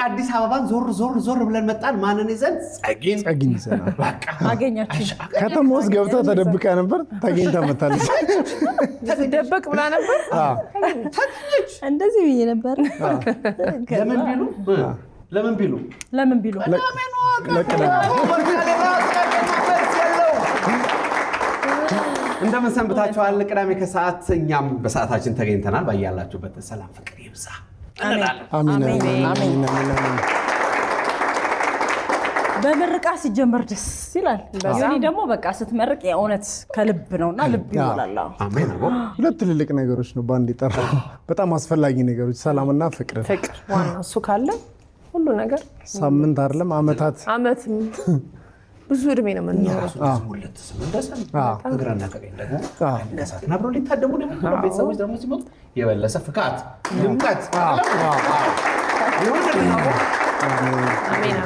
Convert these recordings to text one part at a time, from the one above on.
አዲስ አበባን ዞር ብለን መጣን። ማንን ይዘን? ጸጊን ይዘን በቃ አገኛችሁ። ከተማ ውስጥ ገብታ ተደብቃ ነበር። ተገኝታ መጣለች። ተደበቅ ብላ ነበር። እንደዚህ ብዬ ነበር። ለምን ቢሉ እንደምን ሰንብታችኋል? ቅዳሜ ከሰዓት እኛም በሰዓታችን ተገኝተናል። ባያላችሁበት ሰላም ፍቅር ይብዛ። አሜን። በምርቃ ሲጀመር ደስ ይላል። ዮኒ ደግሞ በቃ ስትመርቅ የእውነት ከልብ ነውና ልብ ይሞላል። አሜን። ሁለት ትልልቅ ነገሮች ነው ባንድ ይጠራ። በጣም አስፈላጊ ነገሮች ሰላምና ፍቅር። ዋናው እሱ ካለ ሁሉ ነገር ሳምንት አይደለም አመት ብዙ እድሜ ነው የምንኖረው። እግራና ቀኝ ደግሞ ከሳትና አብረው ሊታደሙ ደግሞ ቤተሰቦች ደግሞ ሲመጡ የበለሰ ፍካት ድምቀት አሜን።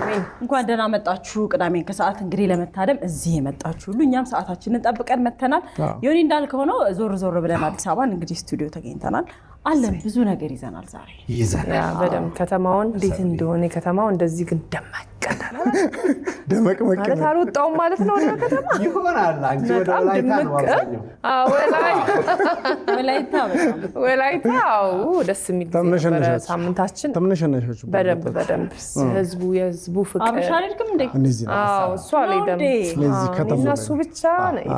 እንኳን ደህና መጣችሁ። ቅዳሜ ከሰዓት እንግዲህ ለመታደም እዚህ የመጣችሁ ሁሉ እኛም ሰዓታችንን ጠብቀን መተናል። ዮኒ እንዳልከው ነው ዞር ብለን አዲስ አበባን እንግዲህ ስቱዲዮ ተገኝተናል። አለን ብዙ ነገር ይዘናል ዛሬ በደም ከተማውን እንዴት እንደሆነ ከተማው እንደዚህ ግን ደመቅ ማለት አልወጣውም ማለት ነው። ወደ ከተማ ይሆናል። አንቺ ወደ ወላይታ ደስ የሚል ሳምንታችን ተምነሸነሻችሁ በደንብ የህዝቡ ፍቅር አብሻልክም እንዴ? እሱ አልሄደም። ስለዚህ ከተማ እሱ ብቻ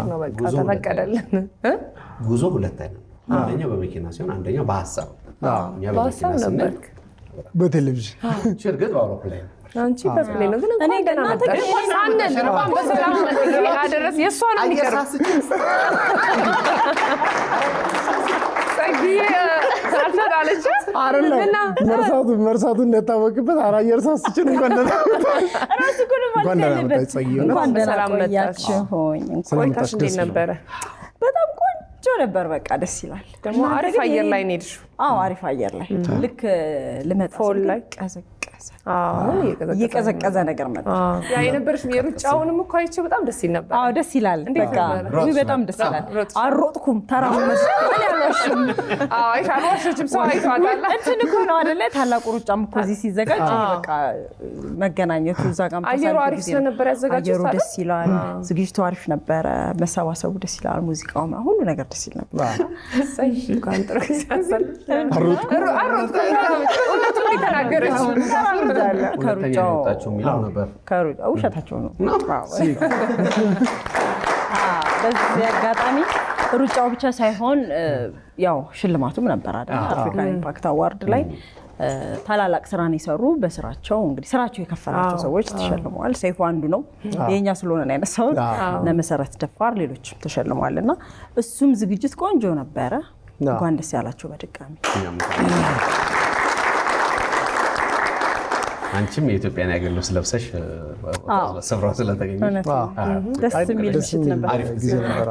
ነው በቃ ተፈቀደልን። ጉዞ ሁለት አይነት፣ አንደኛው በመኪና ሲሆን አንደኛው በሐሳብ ነበር። በቴሌቪዥን ችርግጥ በአውሮፕላን አንቺ በፕሌን ነው ግን እንኳን ደህና መጣሽ። እንኳን በሰላም አደረስ። የእሷ ነው የሚቀረው። ጸጊዬ አልፈጣለች አይደለም መርሳቱ እንደታወቅበት አራየር ሳስችን እንኳን ደህና መጣሽ። ራስ ኩሉ ማለት ነው። ጸጊዬ እንኳን ደህና መጣችሁ። ቆይታሽ እንዴት ነበረ? በጣም ቆንጆ ነበር። በቃ ደስ ይላል። ደግሞ አሪፍ አየር ላይ ነው የሄድሽው። አሪፍ አየር ላይ ልክ ልመጣ ፎል ላይ እየቀዘቀዘ ነገር መጣ። ያ የነበርሽ የሩጫውንም እኮ አይቼ በጣም ደስ ይል ነበር። ደስ ይላል። በቃ በጣም ደስ ይላል። አልሮጥኩም ተራመድኩ። አልዋሸችም። ሰው አይቷታል። እንትን እኮ ነው አይደለ? ታላቁ ሩጫም እኮ እዚህ ሲዘጋጅ በቃ መገናኘቱ እዛ ጋር አየሩ አሪፍ ስለነበር ያዘጋጀው አየሩ ደስ ይላል። ዝግጅቱ አሪፍ ነበረ። መሰባሰቡ ደስ ይላል። ሙዚቃው ሁሉ ነገር ደስ ይል ነበር። እንኳን ጥሩ ሲያሰል እውነቱን የተናገረች ከሩጫው የሚለው ነበር። ውሸታቸው ነው። በዚህ አጋጣሚ ሩጫው ብቻ ሳይሆን ያው ሽልማቱም ነበር አይደል? አፍሪካ ኢምፓክት አዋርድ ላይ ታላላቅ ስራን የሰሩ በስራቸው እንግዲህ ስራቸው የከፈላቸው ሰዎች ተሸልመዋል። ሰይፉ አንዱ ነው። የኛ ስለሆነ ነው ያነሳው። ለመሰረት ደፋር ሌሎችም ተሸልመዋልና እሱም ዝግጅት ቆንጆ ነበረ። እንኳን ደስ ያላችሁ በድጋሚ። አንቺም የኢትዮጵያን ያገር ልብስ ለብሰሽ ስፍራው ስለተገኘሽ ደስ የሚል ምሽት ነበር። አሪፍ ጊዜ ነበር።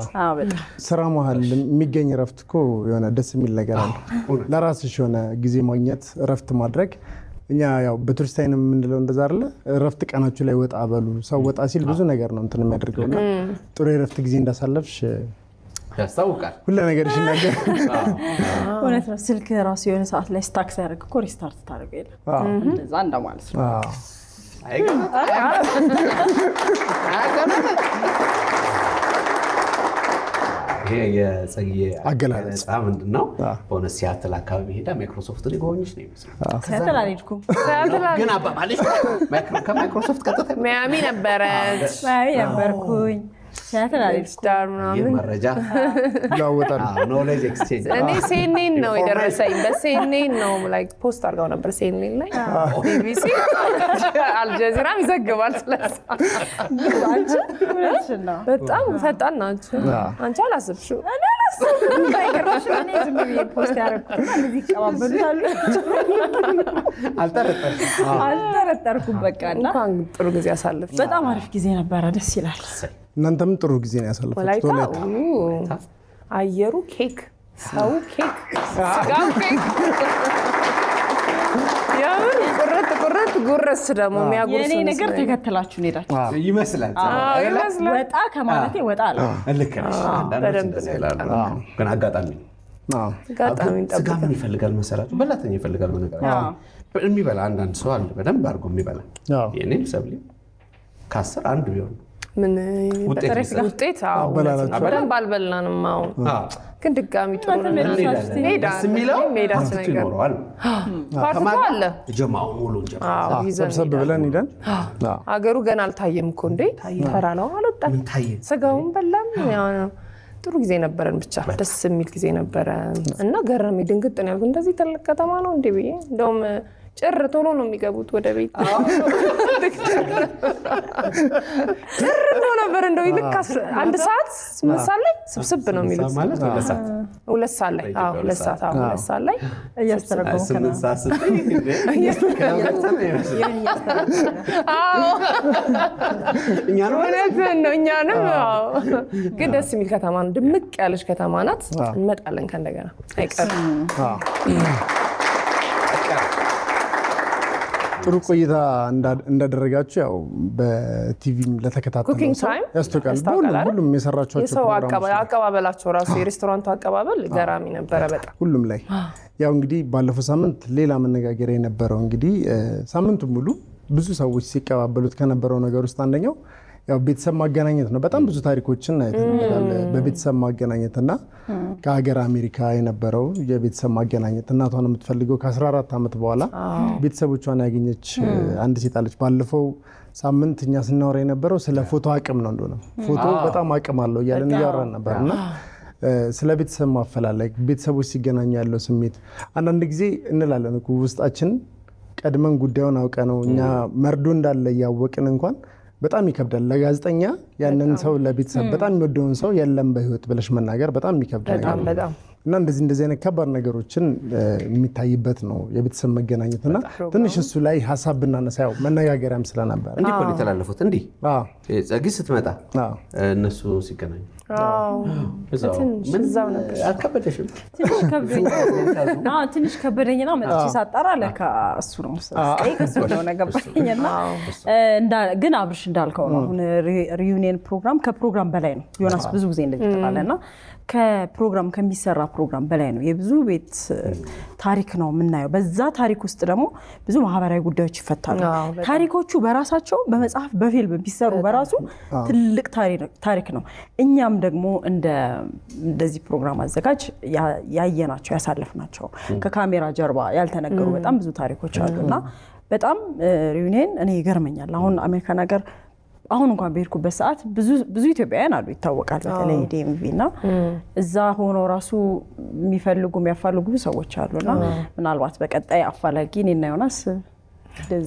ስራ መሀል የሚገኝ እረፍት እኮ የሆነ ደስ የሚል ነገር አለ። ለራስሽ የሆነ ጊዜ ማግኘት እረፍት ማድረግ። እኛ ያው በቱሪስት አይን የምንለው እንደዛ አይደለ? እረፍት ቀናችሁ ላይ ወጣ በሉ። ሰው ወጣ ሲል ብዙ ነገር ነው እንትን የሚያደርገውና ጥሩ የእረፍት ጊዜ እንዳሳለፍሽ ያስታውቃል። ሁሉ ነገር ይናገር። እውነት ነው። ስልክ ራሱ የሆነ ሰዓት ላይ ስታክ ሲያደርግ እኮ ሪስታርት ታደርገው የለ እንደዛ እንደማለት ነው። ይሄ የጸጊዬ አገላለጽ ምንድን ነው? በሆነ ሲያትል አካባቢ ሄዳ ማይክሮሶፍትን የጎበኘች ነው ይመስላል። ሲያትል አልሄድኩም ግን አባባልሽ ከማይክሮሶፍት ቀጥታ ሚያሚ ነበረች። ሚያሚ ነበርኩኝ። ሲያትል አልሄድኩም። መረጃ ያወጣል። ኖሌጅ ኤክስቼንጅ። እኔ ሲኤንኤን ነው የደረሰኝ። በሲኤንኤን ነው ላይክ ፖስት አድርገው ነበር። ሲኤንኤን ላይ ቢቢሲ አልጀዚራም ይዘግባል ስለዛ። በጣም ፈጣን ናቸው። አንቺ አላስብሽው? እኔ አላስብም። ባይገርምሽ እኔ ዝም ብዬ ፖስት ያደረኩት እንደዚህ ይቀባበሉታል። አልጠረጠርኩም። በቃ እና እንኳን ጥሩ ጊዜ አሳለፍሽ። በጣም አሪፍ ጊዜ ነበረ። ደስ ይላል። እናንተም ጥሩ ጊዜ ነው ያሳለፈው። ወላይታ አየሩ ኬክ፣ ሰው ኬክ፣ ስጋው ኬክ፣ ያውን ቁርጥ ጉረስ ደግሞ የሚያጎርስ የኔ ነገር ተከትላችሁ ሄዳችሁ ይመስላል። ወጣ ከማለቴ ወጣ አለ። ልክ ነሽ። አንዳንዶች እንደዛ ይላሉ፣ ግን አጋጣሚ ስጋ ምን ይፈልጋል መሰላችሁ? በላተኛ ይፈልጋል። በነገራችን የሚበላ አንዳንድ ሰው አለ በደንብ አድርጎ የሚበላ የኔም ሰብሊ ከ10 አንዱ ቢሆን ምን ውጤት በደንብ አልበላንም። አሁን ግን ድጋሚ ጥሩ ሜዳችን ይኖረዋል። ፓርቲቱ አለ ጀማው ሙሉ ሰብሰብ ብለን ሄደን አገሩ ገና አልታየም እኮ እንዴ ተራ ነው አልወጣም። ስጋውን በላም ጥሩ ጊዜ ነበረን። ብቻ ደስ የሚል ጊዜ ነበረ እና ገረሜ ድንግጥ ነው ያልኩት። እንደዚህ ትልቅ ከተማ ነው እንዴ ብዬ እንደውም ጭር ቶሎ ነው የሚገቡት ወደ ቤት ጭር ብሎ ነበር። እንደው ልክ 1 ሰዓት 8 ሰዓት ላይ ስብስብ ነው የሚሉት ማለት 2 ሰዓት ላይ 2 ሰዓት ላይ እያስተረጎሙ 8 ሰዓት ስትይ እኛንም ግን ደስ የሚል ከተማ ነው። ድምቅ ያለች ከተማ ናት። እንመጣለን ከእንደገና አይቀርም። ጥሩ ቆይታ እንዳደረጋችሁ ያው በቲቪም ለተከታተሉ ያስተካክላል። ሁሉም የሰራቸው የሰው አቀባበላቸው ራሱ የሬስቶራንቱ አቀባበል ገራሚ ነበረ በጣም ሁሉም ላይ። ያው እንግዲህ ባለፈው ሳምንት ሌላ መነጋገሪያ የነበረው እንግዲህ ሳምንቱን ሙሉ ብዙ ሰዎች ሲቀባበሉት ከነበረው ነገር ውስጥ አንደኛው ያው ቤተሰብ ማገናኘት ነው። በጣም ብዙ ታሪኮችን አይተናል በቤተሰብ ማገናኘትና ከሀገር አሜሪካ የነበረው የቤተሰብ ማገናኘት እናቷን የምትፈልገው ከ14 ዓመት በኋላ ቤተሰቦቿን ያገኘች አንድ ሴት አለች። ባለፈው ሳምንት እኛ ስናወራ የነበረው ስለ ፎቶ አቅም ነው። እንደሆነ ፎቶ በጣም አቅም አለው እያለን እያወራን ነበርና ስለ ቤተሰብ ማፈላለግ ቤተሰቦች ሲገናኙ ያለው ስሜት አንዳንድ ጊዜ እንላለን እኮ ውስጣችን ቀድመን ጉዳዩን አውቀ ነው እኛ መርዶ እንዳለ ያወቅን እንኳን በጣም ይከብዳል ለጋዜጠኛ ያንን ሰው ለቤተሰብ በጣም የሚወደውን ሰው የለም በህይወት ብለሽ መናገር በጣም ይከብዳል እና እንደዚህ አይነት ከባድ ነገሮችን የሚታይበት ነው የቤተሰብ መገናኘትና ትንሽ እሱ ላይ ሐሳብ ብናነሳ ያው መነጋገሪያም ስለነበር እንዴ ኮል ተላለፉት እንዴ ጸጊ ስትመጣ እነሱ ሲገናኙ ምንዛው ነበር አከበደሽም ትንሽ ከበደኝና መጥቼ ሳጣራ ለካ እሱ ነው ከሱ ነው ነገርኝና ግን አብርሽ እንዳልከው ነው አሁን ሪዩኒየን ፕሮግራም ከፕሮግራም በላይ ነው። ዮናስ ብዙ ጊዜ እንደዚህ ተባለና ከፕሮግራም ከሚሰራ ፕሮግራም በላይ ነው። የብዙ ቤት ታሪክ ነው የምናየው። በዛ ታሪክ ውስጥ ደግሞ ብዙ ማህበራዊ ጉዳዮች ይፈታሉ። ታሪኮቹ በራሳቸው በመጽሐፍ በፊልም ቢሰሩ በራሱ ትልቅ ታሪክ ነው። እኛም ደግሞ እንደዚህ ፕሮግራም አዘጋጅ ያየናቸው ያሳለፍናቸው ከካሜራ ጀርባ ያልተነገሩ በጣም ብዙ ታሪኮች አሉና በጣም ሪዩኒየን እኔ ይገርመኛል። አሁን አሜሪካን ሀገር አሁን እንኳን በሄድኩበት ሰዓት ብዙ ኢትዮጵያውያን አሉ ይታወቃል። በተለይ ዲኤምቪና እዛ ሆኖ ራሱ የሚያፋልጉ ሰዎች አሉና ምናልባት በቀጣይ አፋላጊ እኔና ዮናስ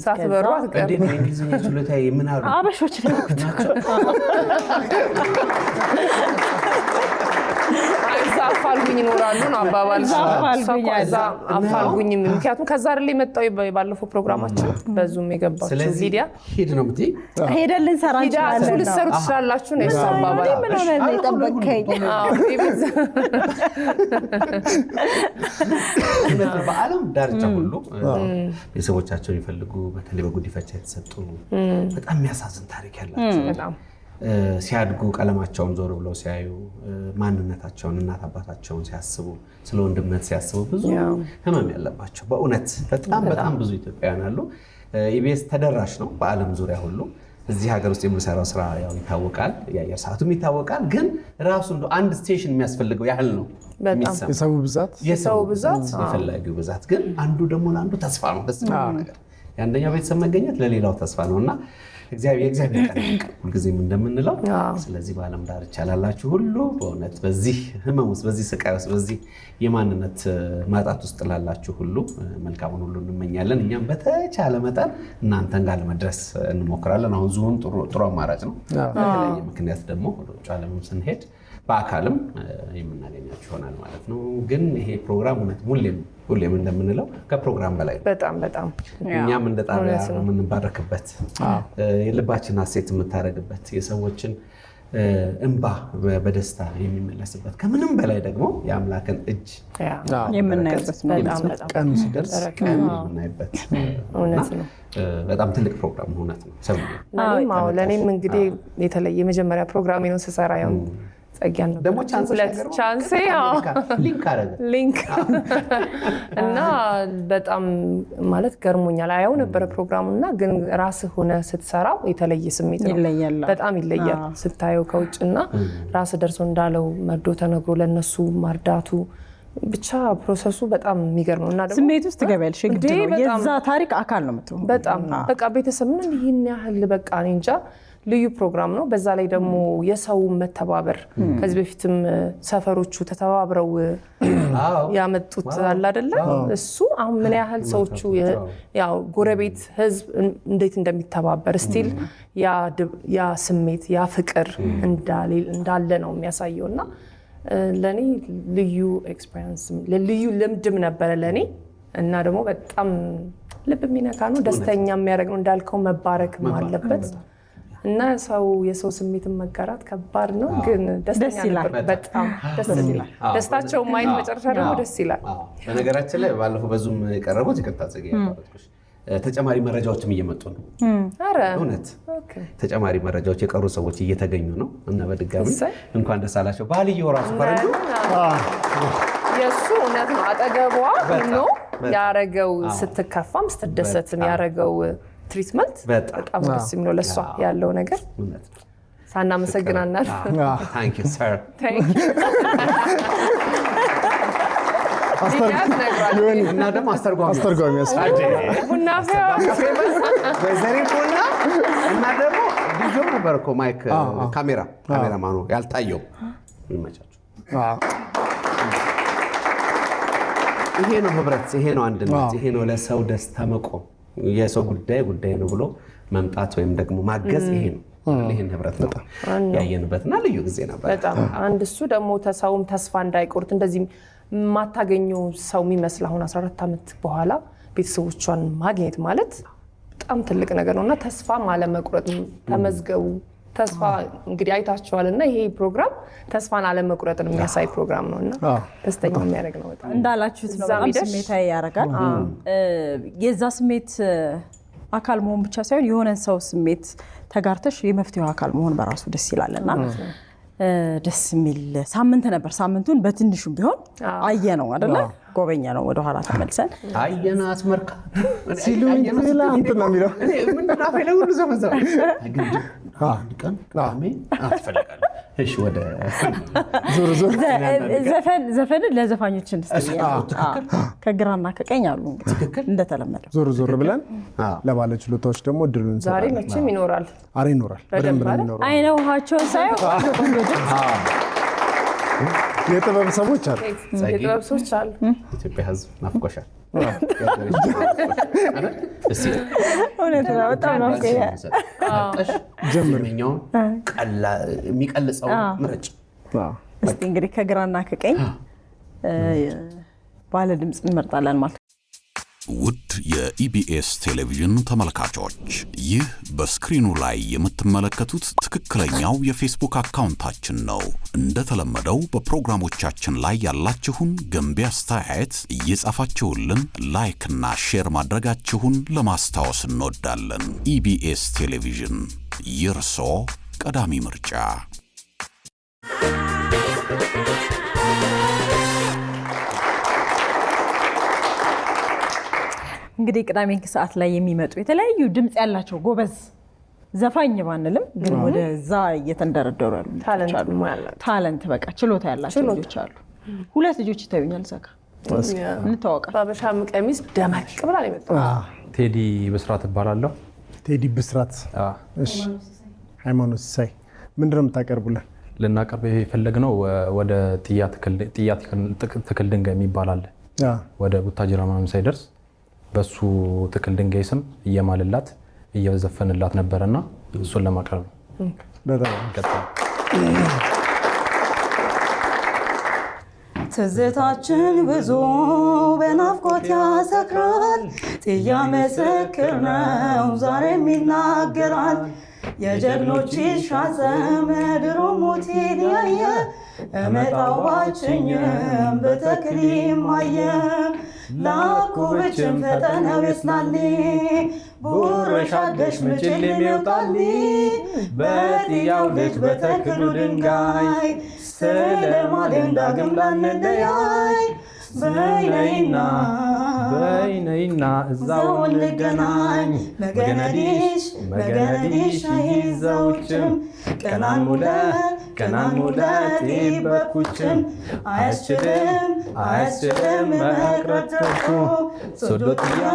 ሳትበሩ አትቀርም። እንግሊዝኛ ችሎታዬ ምን አሉ አበሾች ናቸው አፋልጉኝ ይኖራሉ ነው አባባል። አፋልጉኝ ምክንያቱም ከዛ አይደል የመጣው ባለፈው ፕሮግራማችን በዙም የገባችው ሊዲያ ሄድ ነው ምትይ ሄደልን ሰራ ይችላል ልትሰሩ ትችላላችሁ ነው የሷ አባባል። ምን ሆነ የጠበቀኝ በዓለም ዳርቻ ሁሉ ቤተሰቦቻቸውን ይፈልጉ በተለይ በጉዲፈቻ የተሰጡ በጣም የሚያሳዝን ታሪክ ያላቸው በጣም ሲያድጉ ቀለማቸውን ዞር ብለው ሲያዩ ማንነታቸውን እናት አባታቸውን ሲያስቡ ስለ ወንድምነት ሲያስቡ ብዙ ህመም ያለባቸው በእውነት በጣም ብዙ ኢትዮጵያውያን አሉ። ኢቢኤስ ተደራሽ ነው በዓለም ዙሪያ ሁሉ። እዚህ ሀገር ውስጥ የምሰራው ስራ ያው ይታወቃል፣ የአየር ሰዓቱም ይታወቃል። ግን ራሱ እንደው አንድ ስቴሽን የሚያስፈልገው ያህል ነው የሰው ብዛት የፈላጊው ብዛት ግን አንዱ ደግሞ ለአንዱ ተስፋ ነው። ደስ የሚለው ነገር የአንደኛው ቤተሰብ መገኘት ለሌላው ተስፋ ነውና እግዚአብሔር ቀን ሁልጊዜም እንደምንለው ስለዚህ በዓለም ዳርቻ ላላችሁ ሁሉ በእውነት በዚህ ህመም ውስጥ በዚህ ስቃይ ውስጥ በዚህ የማንነት ማጣት ውስጥ ላላችሁ ሁሉ መልካሙን ሁሉ እንመኛለን። እኛም በተቻለ መጠን እናንተን ጋር ለመድረስ እንሞክራለን። አሁን ዙም ጥሩ አማራጭ ነው። በተለያየ ምክንያት ደግሞ ወደ ውጭ ዓለምም ስንሄድ በአካልም የምናገኛችሁ ይሆናል ማለት ነው። ግን ይሄ ፕሮግራም እውነት ሁሌም እንደምንለው ከፕሮግራም በላይ በጣም እኛም እንደ ጣቢያ የምንባረክበት የልባችን ሐሴት የምታረግበት የሰዎችን እንባ በደስታ የሚመለስበት ከምንም በላይ ደግሞ የአምላክን እጅ የምናይበት ቀኑ ሲደርስ የምናይበት እውነት ነው። በጣም ትልቅ ፕሮግራም እውነት ነው። ለእኔም እንግዲህ የተለየ የመጀመሪያ ፕሮግራሜ ነው ስሰራ ያው ጸጊያን ነው ደግሞ ቻንስ ሊንክ እና በጣም ማለት ገርሞኛል። አያው ነበር ፕሮግራሙና ግን ራስህ ሆነ ስትሰራው የተለየ ስሜት ነው። በጣም ይለያል ስታየው ከውጭና ራስህ ደርሶ እንዳለው መርዶ ተነግሮ ለነሱ ማርዳቱ ብቻ ፕሮሰሱ በጣም የሚገርም ነውና ደግሞ ስሜት ውስጥ ገበልሽ እንግዲህ የዛ ታሪክ አካል ነው የምትሆነው። በጣም በቃ ቤተሰብ ምን ይሄን ያህል በቃ እንጃ ልዩ ፕሮግራም ነው። በዛ ላይ ደግሞ የሰው መተባበር ከዚህ በፊትም ሰፈሮቹ ተተባብረው ያመጡት አለ አይደለ? እሱ አሁን ምን ያህል ሰዎቹ ያው ጎረቤት ህዝብ እንዴት እንደሚተባበር ስቲል ያ ስሜት ያ ፍቅር እንዳለ ነው የሚያሳየውና ለኔ ልዩ ኤክስፒሪየንስ ልዩ ልምድም ነበር ለኔ እና ደግሞ በጣም ልብ የሚነካ ነው። ደስተኛ የሚያደርግ ነው። እንዳልከው መባረክም አለበት እና የሰው ስሜትን መጋራት ከባድ ነው፣ ግን ደስተኛ ነበር። በጣም ደስ ይላል። ደስታቸው ማየት መጨረሻ ደግሞ ደስ ይላል። በነገራችን ላይ ባለፈው በዙም የቀረቡት ይቅርታ ዘገየ ያባረኩሽ ተጨማሪ መረጃዎችም እየመጡ ነው። አረ እውነት ተጨማሪ መረጃዎች የቀሩ ሰዎች እየተገኙ ነው እና በድጋሚ እንኳን ደስ አላቸው። ባልየው ራሱ ፈረንጆ የሱ እውነት ነው። አጠገቧ ሆኖ ያረገው ስትከፋም ስትደሰትም ያረገው ትሪትመንት በጣም ደስ የሚለው ለሷ ያለው ነገር ሳናመሰግናናል። ታንክ ዩ ሰር እና ደግሞ አስተርጓሚ ቡና ቡና እና ደግሞ ልጆ ነበር እኮ ማይክ ካሜራማኑ ያልታየው። ይመቻችሁ። ይሄ ነው ህብረት፣ ይሄ ነው አንድነት፣ ይሄ ነው ለሰው ደስታ መቆም። የሰው ጉዳይ ነው ብሎ መምጣት ወይም ደግሞ ማገዝ ይሄ ነው። ይሄን ህብረት ነው ያየንበትና ልዩ ጊዜ ነበር። በጣም አንድ እሱ ደግሞ ሰውም ተስፋ እንዳይቆርጥ እንደዚህ ማታገኘው ሰው የሚመስል አሁን 14 ዓመት በኋላ ቤተሰቦቿን ማግኘት ማለት በጣም ትልቅ ነገር ነውና ተስፋ አለመቁረጥ ተመዝገቡ። ተስፋ እንግዲህ አይታችኋልና ይሄ ፕሮግራም ተስፋን አለመቁረጥን የሚያሳይ ፕሮግራም ነውና ደስተኛ የሚያደርግ ነው። በጣም እንዳላችሁት ነው። በጣም ስሜታዊ ያደርጋል። የዛ ስሜት አካል መሆን ብቻ ሳይሆን የሆነን ሰው ስሜት ተጋርተሽ የመፍትሄው አካል መሆን በራሱ ደስ ይላልና ደስ የሚል ሳምንት ነበር። ሳምንቱን በትንሹም ቢሆን አየነው አይደለ? ጎበኛ ነው። ወደ ኋላ ተመልሰን አየና አስመርካ ሲሉኝ ትላንት ነው የሚለው ምን አፈለ ሁሉ ዘመዘው ቀን አሜን አትፈልጋለህ። እሺ ወደ ዞር ዘፈን ለዘፋኞችን ከግራና ከቀኝ አሉ እንግዲህ እንደተለመደው ዞር ብለን ለባለ ችሎታዎች ደግሞ እድሉን እንሰጣለን። ዛሬ መቼም ይኖራል። በደንብ ነው የሚኖረው። አይነ ውሃቸው ሳይሆን የጥበብ ሰዎች አሉ። ኢትዮጵያ ህዝብ ናፍቆሻል። እውነት ነው። በጣም ነው ጀምርኛው የሚቀልጸው ምረጭ። እስቲ እንግዲህ ከግራና ከቀኝ ባለ ድምጽ እንመርጣለን ማለት። ውድ የኢቢኤስ ቴሌቪዥን ተመልካቾች፣ ይህ በስክሪኑ ላይ የምትመለከቱት ትክክለኛው የፌስቡክ አካውንታችን ነው። እንደተለመደው በፕሮግራሞቻችን ላይ ያላችሁን ገንቢ አስተያየት እየጻፋችሁልን ላይክና ሼር ማድረጋችሁን ለማስታወስ እንወዳለን። ኢቢኤስ ቴሌቪዥን የርሶ ቀዳሚ ምርጫ። እንግዲህ ቅዳሜ ከሰዓት ላይ የሚመጡ የተለያዩ ድምጽ ያላቸው ጎበዝ ዘፋኝ ባንልም ግን ወደዛ እየተንደረደሩ ያሉ ታለንት በቃ ችሎታ ያላቸው ልጆች አሉ። ሁለት ልጆች ይታዩኛል። ዘካ እንተዋወቃለን። ባበሻ ቀሚስ ደመቅ ብላ ነው የመጣው። ቴዲ ብስራት እባላለሁ። ቴዲ ብስራት። እሺ፣ ሃይማኖት ሳይ ምንድነው የምታቀርቡልን? ልናቀርብ የፈለግነው ወደ ጥያ ትክል ድንጋይ የሚባል አለ። ወደ ቡታጅራ ምናምን ሳይደርስ በሱ ትክል ድንጋይ ስም እየማልላት እየዘፈንላት ነበርና እሱን ለማቅረብ ነው። በጣም ትዝታችን ብዙ በናፍቆት ያሰክራል። ጥያ ምስክር ነው ዛሬም ይናገራል። የጀግኖች ሻዘም ድሮ ሞቴን ያየ እመጣው ባችኝም በተክሊም አየ ላኩብችን ፈጠነው የስላሌ ቡረሻደሽ ምችል የሚወጣል በጥያው ልጅ በተክሉ ድንጋይ ስለማልን ዳግም ላንለያይ በይነይና እዛው እንገናኝ መገነዲሽ አይዘውችም ቀናን ሙለት ይበኩችም አያስችልም መቅረት ደርሶ ሶዶትያ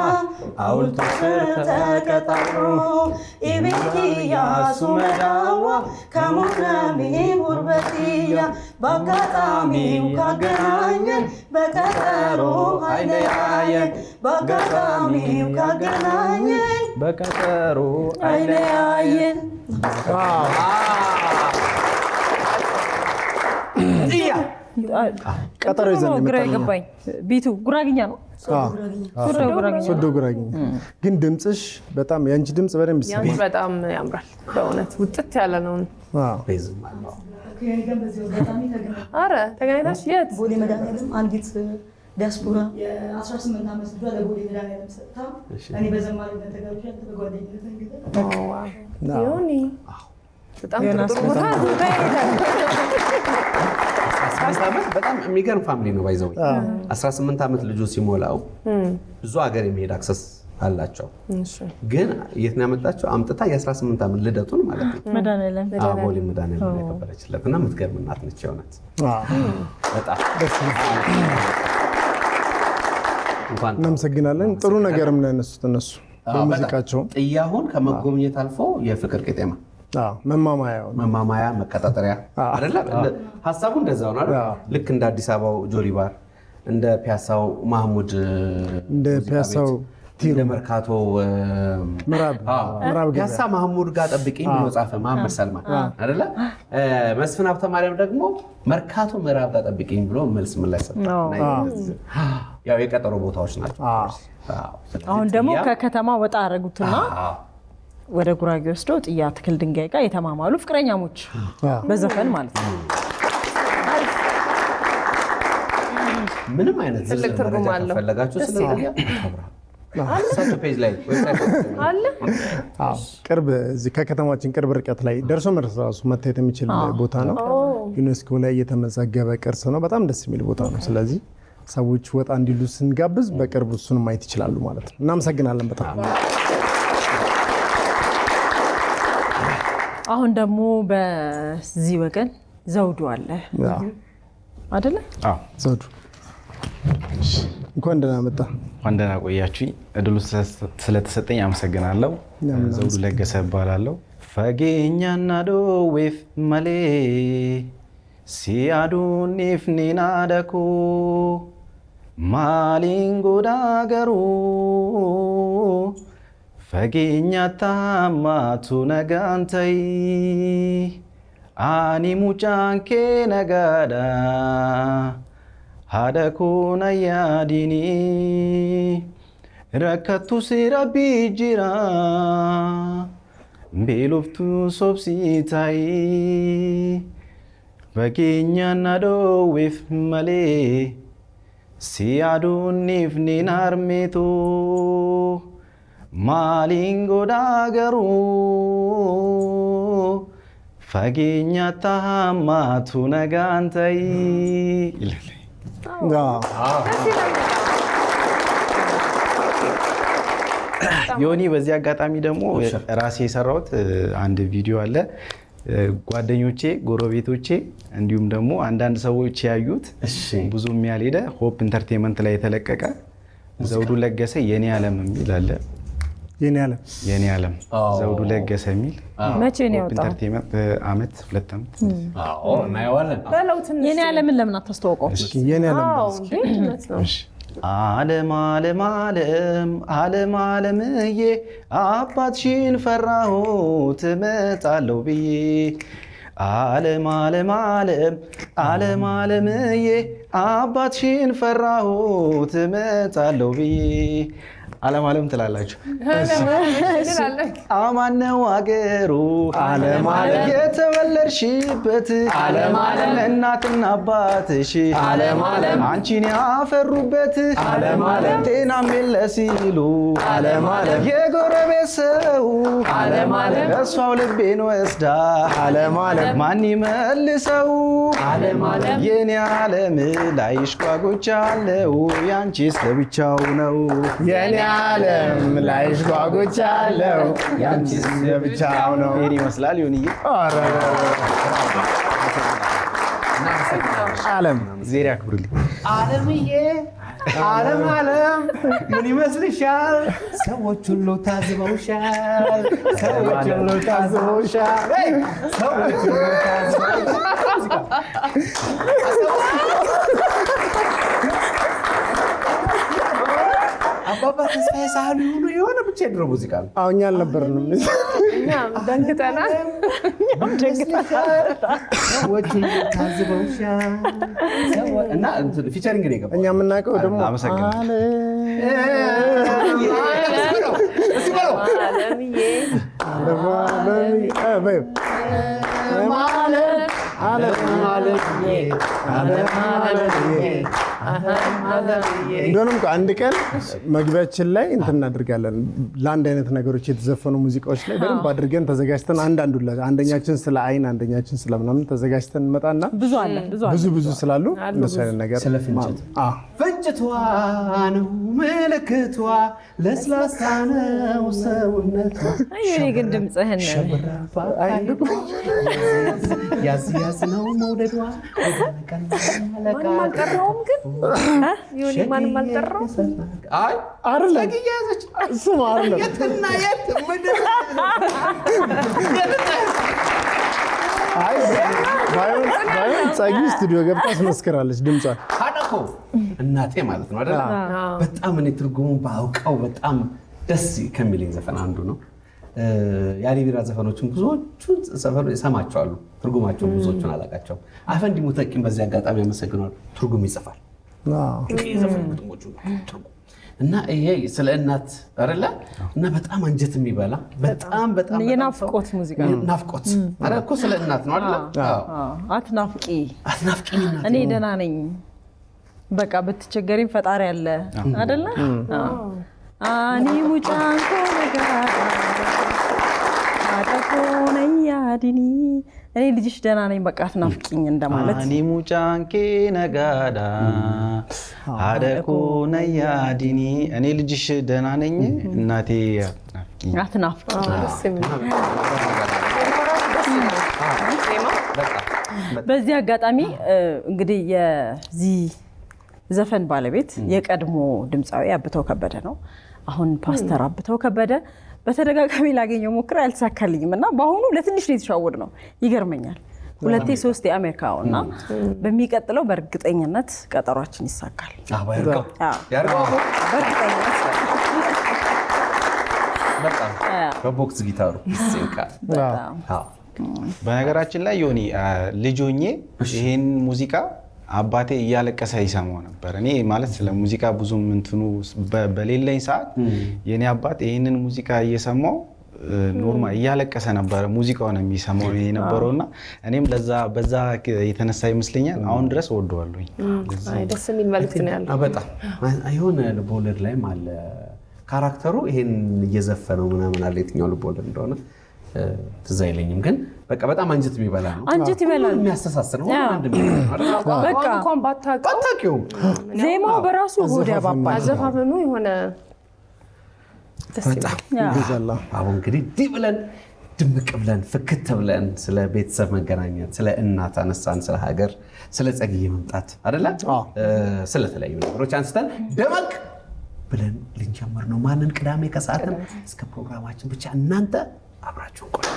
አውልቱ ስር ተቀጣጥሮ ኢቤትያ ሱመዳዋ ከሙረሚ ጉርበትያ በአጋጣሚው ካገናኘን በቀጠሮ አይለያየን በአጋጣሚው ካገናኘን በቀጠሮ አይለያየን። ቀጠሮ ይዘን ግራ የገባኝ ቢቱ ጉራግኛ ነው። ሶዶ ጉራግኛ ግን ድምፅሽ በጣም የአንቺ ድምፅ በደንብ ያንቺ በጣም ያምራል በእውነት ውጥት ያለ ነው። አረ ተገናኝታችሁ የት? ቦሌ መድኃኒዓለም አንዲት ዲያስፖራ የ18 ዓመት ልጇ ለቦሌ መድኃኒዓለም ሰጥታ እኔ በዘማሪነት ተጋብዣ በጓደኝነት እንግዲህ ዮኒ በጣም ጥሩ ቦታ በጣም የሚገርም ፋሚሊ ነው። ባይዘው 18 ዓመት ልጁ ሲሞላው ብዙ ሀገር የሚሄድ አክሰስ አላቸው። ግን የት ነው ያመጣቸው? አምጥታ የ18 ዓመት ልደቱን ማለት ነው መድኃኒዓለም ቦሌ መድኃኒዓለም ያከበረችለት እና የምትገርም እናት ነች። የሆነት በጣም እናመሰግናለን። ጥሩ ነገርም ነው ያነሱት እነሱ በሙዚቃቸው። ጥያሁን ከመጎብኘት አልፎ የፍቅር ቄጤማ መማማያ መቀጣጠሪያ አይደለ? ሀሳቡ እንደዛው ነው አይደል? ልክ እንደ አዲስ አበባው ጆሊባር፣ እንደ ፒያሳው ማህሙድ፣ እንደ ፒያሳው እንደ መርካቶ ምዕራብ ፒያሳ ማህሙድ ጋር ጠብቂኝ ብሎ ጻፈ መሐመድ ሰልማን አይደለ? መስፍን ሀብተ ማርያም ደግሞ መርካቶ ምዕራብ ጋር ጠብቂኝ ብሎ መልስ ምላሽ ሰጠ። ያው የቀጠሮ ቦታዎች ናቸው። አሁን ደግሞ ከከተማ ወጣ አደረጉትና ወደ ጉራጌ ወስደው ጥያ ትክል ድንጋይ ጋር የተማማሉ ፍቅረኛሞች በዘፈን ማለት ነው። ምንም አይነት ትልቅ ትርጉም አለው። ፈለጋችሁ ስለዚህ ሳይት ፔጅ ላይ አለ። ቅርብ እዚህ ከከተማችን ቅርብ ርቀት ላይ ደርሶ መልስ ራሱ መታየት የሚችል ቦታ ነው። ዩኔስኮ ላይ የተመዘገበ ቅርስ ነው። በጣም ደስ የሚል ቦታ ነው። ስለዚህ ሰዎች ወጣ እንዲሉ ስንጋብዝ በቅርብ እሱን ማየት ይችላሉ ማለት ነው። እናመሰግናለን በጣም። አሁን ደግሞ በዚህ ወገን ዘውዱ አለ አይደለ? ዘውዱ እንኳን ደህና መጣ። እንኳን ደህና ቆያችሁኝ። እድሉ ስለተሰጠኝ አመሰግናለሁ። ዘውዱ ለገሰ እባላለሁ። ፈጌኛና ዶዌፍ መሌ ሲያዱኒፍ ኒናደኩ ማሊንጎዳ ገሩ ፈጌኛታ ማቱ ነጋንተይ አኒ ሙጫንኬ ነጋዳ haadha yaadini rakkattu si rabbi jira beeloftu sobsii ta'i fageenyaan na dhoowweef malee si yaaduuniif nin harmeetu maaliin godhaa garuu fageenyaatti hammaatu nagaan ta'i. ዮኒ በዚህ አጋጣሚ ደግሞ ራሴ የሰራሁት አንድ ቪዲዮ አለ። ጓደኞቼ፣ ጎረቤቶቼ እንዲሁም ደግሞ አንዳንድ ሰዎች ያዩት ብዙም ያልሄደ ሆፕ ኢንተርቴይንመንት ላይ የተለቀቀ ዘውዱ ለገሰ የኔ ዓለም የሚል አለ። የኔ ዓለም ዘውዱ ለገሰ የሚል መቼ ነው ያወጣው? ኢንተርቴይንመንት ዓመት 2 ዓመት። የኔ ዓለምን ለምን አታስተዋውቀው? የኔ ዓለም ዓለም ዓለም ዓለም ዓለም ዓለምዬ አባትሽን ፈራሁት እመጣለሁ ብዬ ዓለም ዓለም ዓለም ዓለም ዓለምዬ አባትሽን ፈራሁት እመጣለሁ ብዬ ዓለም ዓለም ትላላችሁ። አማን ነው አገሩ ዓለም ዓለም የተወለድሽበት ዓለም ዓለም እናትና አባትሽ ዓለም ዓለም አንቺን ያፈሩበት ዓለም ዓለም ጤናም የለ ሲሉ ዓለም ዓለም የጎረቤት ሰው ዓለም ዓለም እሷው ልቤን ወስዳ ዓለም ዓለም ማን ይመልሰው ዓለም ዓለም የኔ ዓለም ላይሽ ጓጉቻለሁ ያንቺስ ለብቻው ነው የኔ ዓለም ላይሽ ጓጉቻለሁ ያንቺስ ለብቻው ነው። ይሄን ይመስላል ዮኒዬ። ዓለም ዜሪ አክብሩልኝ። ዓለምዬ ዓለም ዓለም ምን ይመስልሻል? ሰዎች ሁሉ ታዝበውሻል። ሰዎች ሁሉ ታዝበውሻል። ሰዎች ሁሉ አባባ ተስፋዬ ሳህሉ የሆነ ብቻ የድሮ ሙዚቃ ነው። እኛ አልነበርንም። ደንግጠናል። ሰዎች ሁሉ ታዝበውሻል እና ፊቸሪንግ ነው የገባው። እኛ የምናውቀው ደግሞ እንደሆነም አንድ ቀን መግቢያችን ላይ እንትን እናደርጋለን። ለአንድ አይነት ነገሮች የተዘፈኑ ሙዚቃዎች ላይ በደንብ አድርገን ተዘጋጅተን አንደኛችን ስለ አይን አንደኛችን ስለምናምን ተዘጋጅተን እንመጣና ብዙ ስላሉ እንደሱ አይነት ነገር ስለ ፍንጭቷ ነው ምልክቷ ለስላሳ ነው ሰውነቷ። እኔ ግን ድምፅህን ያዝ ያዝ ነው መውደዷ። ማንም አልጠራውም ግን ዮኒ ማንም አልጠራውም። አይ አይደለም ስም አይደለም የትና የት ምድር አይ ባይሆን ጸጊ ስቱዲዮ ገብታ አስመስክራለች ድምጿን። አደኮ እናቴ ማለት ነው አይደል? በጣም እኔ ትርጉሙን ባውቀው በጣም ደስ ከሚለኝ ዘፈን አንዱ ነው። የአሊ ቢራ ዘፈኖችን ብዙዎቹን እሰማቸዋለሁ፣ ትርጉማቸውን ብዙዎቹን አላውቃቸውም። አፈንዲ ሙተቂን በዚህ አጋጣሚ አመሰግናለሁ። ትርጉም ይጽፋል እና ይሄ ስለ እናት አይደለ? እና በጣም አንጀት የሚበላ በጣም የናፍቆት ሙዚቃ ነው። ናፍቆት አረ እኮ ስለ እናት ነው አይደለ? አትናፍቂ እናት እኔ ደህና ነኝ በቃ ብትቸገሪም ፈጣሪ አለ አይደለ? አኒ ሙጫንኮ ነገር አጠቆነኝ ያዲኒ እኔ ልጅሽ ደህና ነኝ በቃ አትናፍቂኝ እንደማለት። አኒ ሙጫንኬ ነጋዳ አደቆነኝ ያዲኒ እኔ ልጅሽ ደህና ነኝ እናቴ አትናፍቂኝ። በዚህ አጋጣሚ እንግዲህ የዚህ ዘፈን ባለቤት የቀድሞ ድምፃዊ አብተው ከበደ ነው። አሁን ፓስተር አብተው ከበደ በተደጋጋሚ ላገኘው ሞክሬ አልተሳካልኝም እና በአሁኑ ለትንሽ ነው የተሻወድ ነው። ይገርመኛል 2-3 የአሜሪካው እና በሚቀጥለው በእርግጠኝነት ቀጠሯችን ይሳካል። በቦክስ ጊታሩ ይስንቃል። በነገራችን ላይ ዮኒ ልጅ ሆኜ ይሄን ሙዚቃ አባቴ እያለቀሰ ይሰማው ነበር። እኔ ማለት ስለ ሙዚቃ ብዙም እንትኑ በሌለኝ ሰዓት የኔ አባት ይሄንን ሙዚቃ እየሰማው ኖርማል እያለቀሰ ነበር ሙዚቃውን የሚሰማው የነበረውና እኔም በዛ የተነሳ ይመስለኛል አሁን ድረስ ወደዋለሁኝ። አይ ደስ የሚል መልእክት ነው ያለው። በጣም የሆነ ልቦለድ ላይም አለ ካራክተሩ ይሄን እየዘፈነው ምናምን አለ። የትኛው ልቦለድ እንደሆነ ትዝ አይለኝም ግን በቃ በጣም አንጀት የሚበላ ነው። አንጀት ይበላል። የሚያስተሳስር ነው። አንድ ነው በቃ እንኳን ባታውቂው ዜማው በራሱ ሆድ ያባባል። አዘፋፈኑ የሆነ በጣም አሁን እንግዲህ ዲ ብለን ድምቅ ብለን ፍክት ብለን ስለ ቤተሰብ መገናኘት፣ ስለ እናት አነሳን፣ ስለ ሀገር፣ ስለ ጸግዬ መምጣት አይደለ? ስለተለያዩ ነገሮች አንስተን ደመቅ ብለን ልንጀምር ነው። ማንን ቅዳሜ ከሰዓት እስከ ፕሮግራማችን ብቻ እናንተ አብራችሁን ቆዩ።